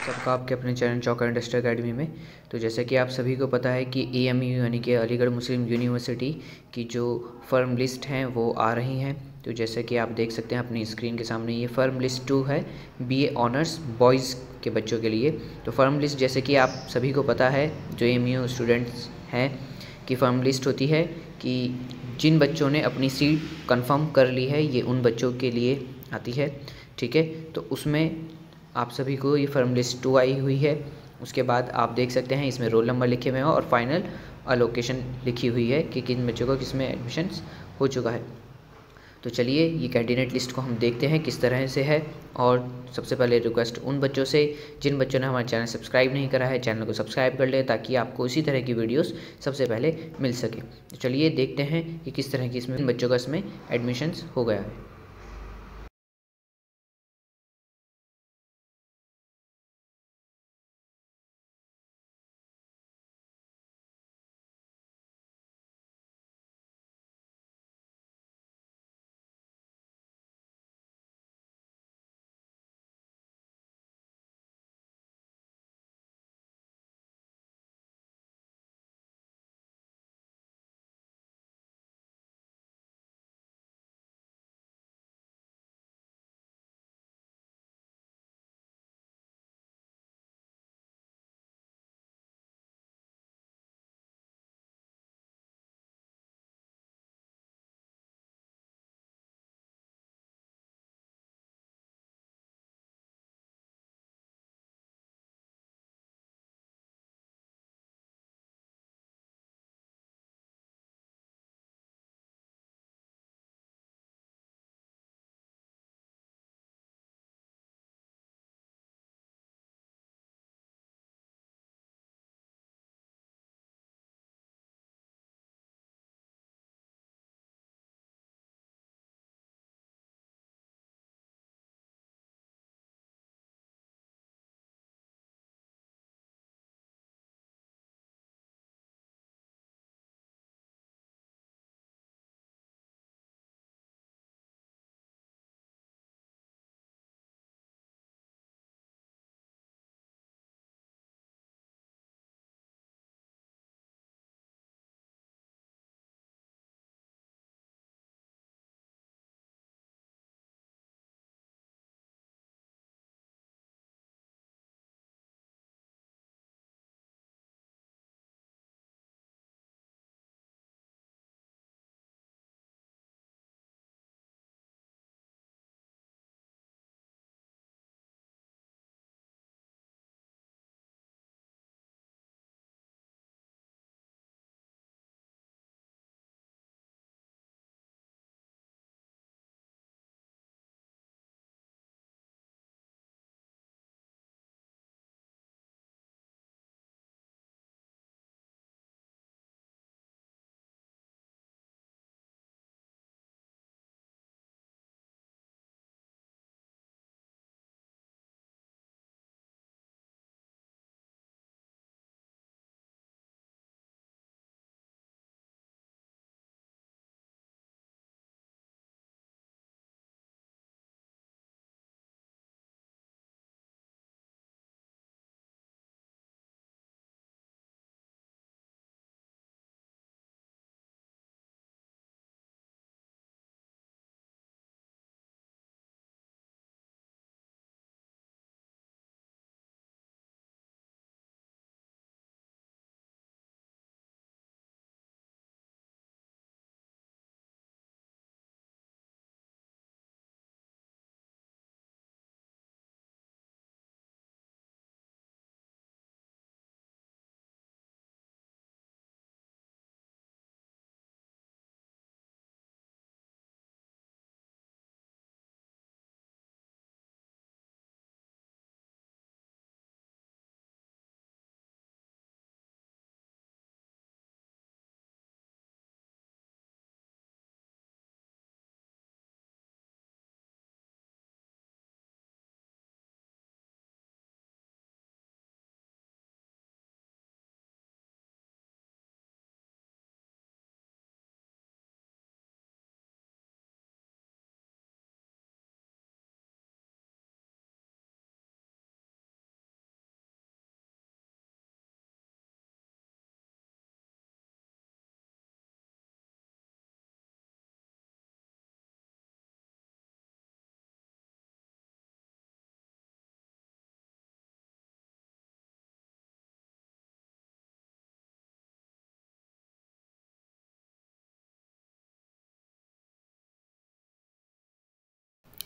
सबका आपके अपने चैनल चौका इंडस्ट्री अकेडमी में। तो जैसे कि आप सभी को पता है कि AMU यानी कि अलीगढ़ मुस्लिम यूनिवर्सिटी की जो फर्म लिस्ट हैं वो आ रही हैं। तो जैसे कि आप देख सकते हैं अपनी स्क्रीन के सामने, ये फर्म लिस्ट 2 है BA ऑनर्स बॉयज़ के बच्चों के लिए। तो फर्म लिस्ट जैसे कि आप सभी को पता है, जो AMU स्टूडेंट्स हैं कि फर्म लिस्ट होती है कि जिन बच्चों ने अपनी सीट कंफर्म कर ली है, ये उन बच्चों के लिए आती है। ठीक है, तो उसमें आप सभी को ये फर्म लिस्ट 2 आई हुई है। उसके बाद आप देख सकते हैं इसमें रोल नंबर लिखे हुए हैं और फाइनल अलोकेशन लिखी हुई है कि किन बच्चों को किस में एडमिशन्स हो चुका है। तो चलिए ये कैंडिडेट लिस्ट को हम देखते हैं किस तरह से है। और सबसे पहले रिक्वेस्ट उन बच्चों से जिन बच्चों ने हमारा चैनल सब्सक्राइब नहीं करा है, चैनल को सब्सक्राइब कर लें ताकि आपको इसी तरह की वीडियोस सबसे पहले मिल सके। तो चलिए देखते हैं कि किस तरह की इसमें बच्चों का इसमें एडमिशन्स हो गया है।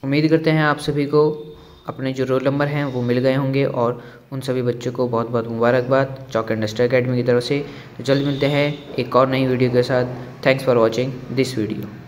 उम्मीद करते हैं आप सभी को अपने जो रोल नंबर हैं वो मिल गए होंगे और उन सभी बच्चों को बहुत बहुत मुबारकबाद चॉक एंड डस्टर एकेडमी की तरफ से। तो जल्द मिलते हैं एक और नई वीडियो के साथ। Thanks for watching this video.